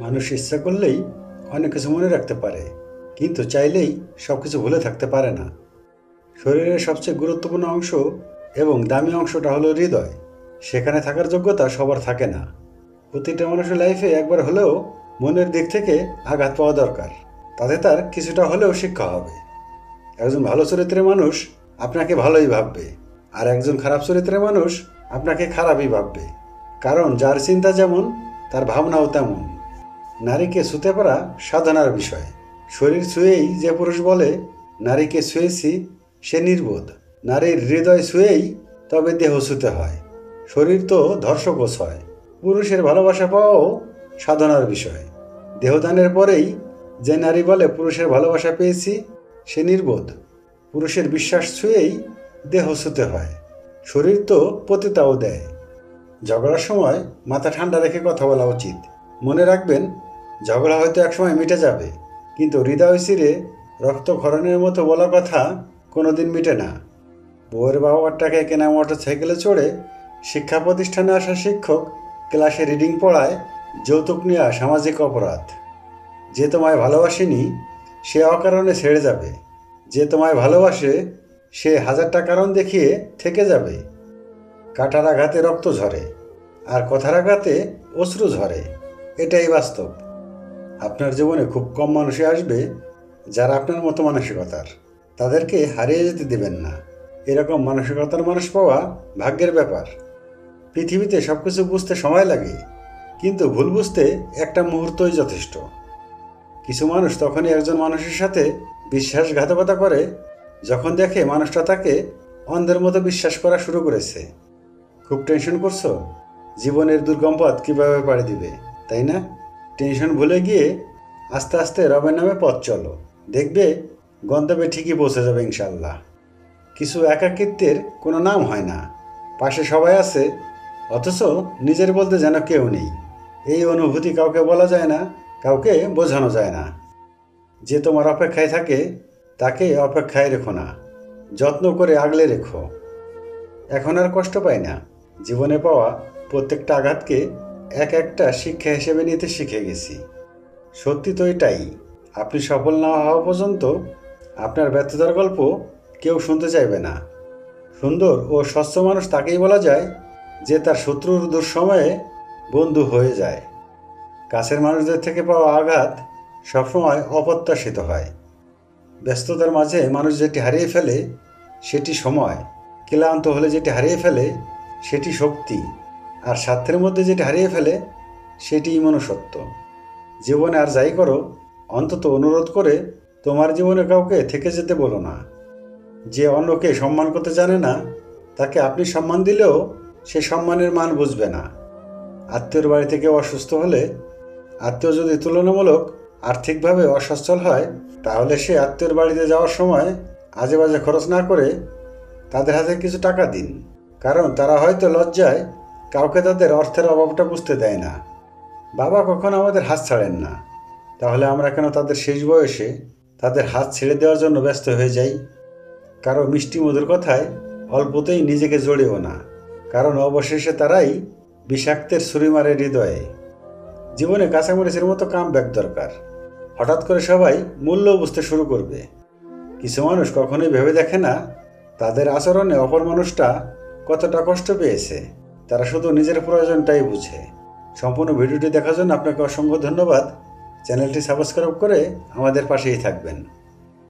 মানুষ ইচ্ছা করলেই অনেক কিছু মনে রাখতে পারে, কিন্তু চাইলেই সব কিছু ভুলে থাকতে পারে না। শরীরের সবচেয়ে গুরুত্বপূর্ণ অংশ এবং দামি অংশটা হলো হৃদয়। সেখানে থাকার যোগ্যতা সবার থাকে না। প্রতিটা মানুষের লাইফে একবার হলেও মনের দিক থেকে আঘাত পাওয়া দরকার, তাতে তার কিছুটা হলেও শিক্ষা হবে। একজন ভালো চরিত্রের মানুষ আপনাকে ভালোই ভাববে, আর একজন খারাপ চরিত্রের মানুষ আপনাকে খারাপই ভাববে। কারণ যার চিন্তা যেমন, তার ভাবনাও তেমন। নারীকে ছুঁতে পারা সাধনার বিষয়। শরীর ছুঁয়েই যে পুরুষ বলে নারীকে ছুঁয়েছি, সে নির্বোধ। নারীর হৃদয় ছুঁয়েই তবে দেহ ছুঁতে হয়। শরীর তো ধর্ষকোষ হয়। পুরুষের ভালোবাসা পাওয়াও সাধনার বিষয়। দেহদানের পরেই যে নারী বলে পুরুষের ভালোবাসা পেয়েছি, সে নির্বোধ। পুরুষের বিশ্বাস ছুঁয়েই দেহ ছুঁতে হয়। শরীর তো পতিতাও দেয়। ঝগড়ার সময় মাথা ঠান্ডা রেখে কথা বলা উচিত। মনে রাখবেন, ঝগড়া হয়তো একসময় মিটে যাবে, কিন্তু হৃদয় চিরে রক্তক্ষরণের মতো বলা কথা কোনোদিন মিটে না। বউয়ের বাবার টাকায় কেনা মোটরসাইকেলে চড়ে শিক্ষা প্রতিষ্ঠানে আসা শিক্ষক ক্লাসে রিডিং পড়ায় যৌতুক নেওয়া সামাজিক অপরাধ। যে তোমায় ভালোবাসেনি সে অকারণে ছেড়ে যাবে। যে তোমায় ভালোবাসে সে হাজারটা কারণ দেখিয়ে থেকে যাবে। কাটার আঘাতে রক্ত ঝরে, আর কথার আঘাতে অশ্রু ঝরে। এটাই বাস্তব। আপনার জীবনে খুব কম মানুষই আসবে যারা আপনার মতো মানসিকতার। তাদেরকে হারিয়ে যেতে দেবেন না। এরকম মানসিকতার মানুষ পাওয়া ভাগ্যের ব্যাপার। পৃথিবীতে সব কিছু বুঝতে সময় লাগে, কিন্তু ভুল বুঝতে একটা মুহূর্তই যথেষ্ট। কিছু মানুষ তখনই একজন মানুষের সাথে বিশ্বাসঘাতকতা করে যখন দেখে মানুষটা তাকে অন্ধের মতো বিশ্বাস করা শুরু করেছে। খুব টেনশন করছো জীবনের দুর্গম পথ কীভাবে পাড়ি দিবে, তাই না? টেনশন ভুলে গিয়ে আস্তে আস্তে রবের নামে পথ চলো। দেখবে গন্তব্যে ঠিকই পৌঁছে যাবে ইনশাল্লাহ। কিছু একাকিত্বের কোনো নাম হয় না। পাশে সবাই আছে, অথচ নিজের বলতে যেন কেউ নেই। এই অনুভূতি কাউকে বলা যায় না, কাউকে বোঝানো যায় না। যে তোমার অপেক্ষায় থাকে তাকে অপেক্ষায় রেখো না, যত্ন করে আগলে রেখো। এখন আর কষ্ট পাই না। জীবনে পাওয়া প্রত্যেকটা আঘাতকে এক একটা শিক্ষা হিসেবে নিতে শিখে গেছি। সত্যি তো এটাই, আপনি সফল না হওয়া পর্যন্ত আপনার ব্যর্থতার গল্প কেউ শুনতে চাইবে না। সুন্দর ও স্বচ্ছ মানুষ তাকেই বলা যায় যে তার শত্রুর দুঃসময়ে বন্ধু হয়ে যায়। কাছের মানুষদের থেকে পাওয়া আঘাত সবসময় অপ্রত্যাশিত হয়। ব্যস্ততার মাঝে মানুষ যেটি হারিয়ে ফেলে সেটি সময়, ক্লান্ত হলে যেটি হারিয়ে ফেলে সেটি শক্তি, আর স্বার্থের মধ্যে যেটি হারিয়ে ফেলে সেটিই মনুষ্যত্ব। জীবনে আর যাই করো, অন্তত অনুরোধ করে তোমার জীবনে কাউকে থেকে যেতে বলো না। যে অন্যকে সম্মান করতে জানে না, তাকে আপনি সম্মান দিলেও সে সম্মানের মান বুঝবে না। আত্মীয়র বাড়ি থেকে অসুস্থ হলে আত্মীয় যদি তুলনামূলক আর্থিকভাবে অসচ্ছল হয়, তাহলে সে আত্মীয়র বাড়িতে যাওয়ার সময় আজে বাজে খরচ না করে তাদের হাতে কিছু টাকা দিন। কারণ তারা হয়তো লজ্জায় কাউকে তাদের অর্থের অভাবটা বুঝতে দেয় না। বাবা কখনো আমাদের হাত ছাড়েন না, তাহলে আমরা কেন তাদের শেষ বয়সে তাদের হাত ছেড়ে দেওয়ার জন্য ব্যস্ত হয়ে যাই? কারো মিষ্টি মধুর কথায় অল্পতেই নিজেকে জড়িও না, কারণ অবশেষে তারাই বিষাক্তের ছুরি মারে হৃদয়ে। জীবনে কাঁচামরিচের মতো কামব্যাক দরকার। হঠাৎ করে সবাই মূল্য বুঝতে শুরু করবে। কিছু মানুষ কখনোই ভেবে দেখে না তাদের আচরণে অপর মানুষটা কতটা কষ্ট পেয়েছে। তারা শুধু নিজের প্রয়োজনটাই বুঝে। সম্পূর্ণ ভিডিওটি দেখার জন্য আপনাকে অসংখ্য ধন্যবাদ। চ্যানেলটি সাবস্ক্রাইব করে আমাদের পাশেই থাকবেন।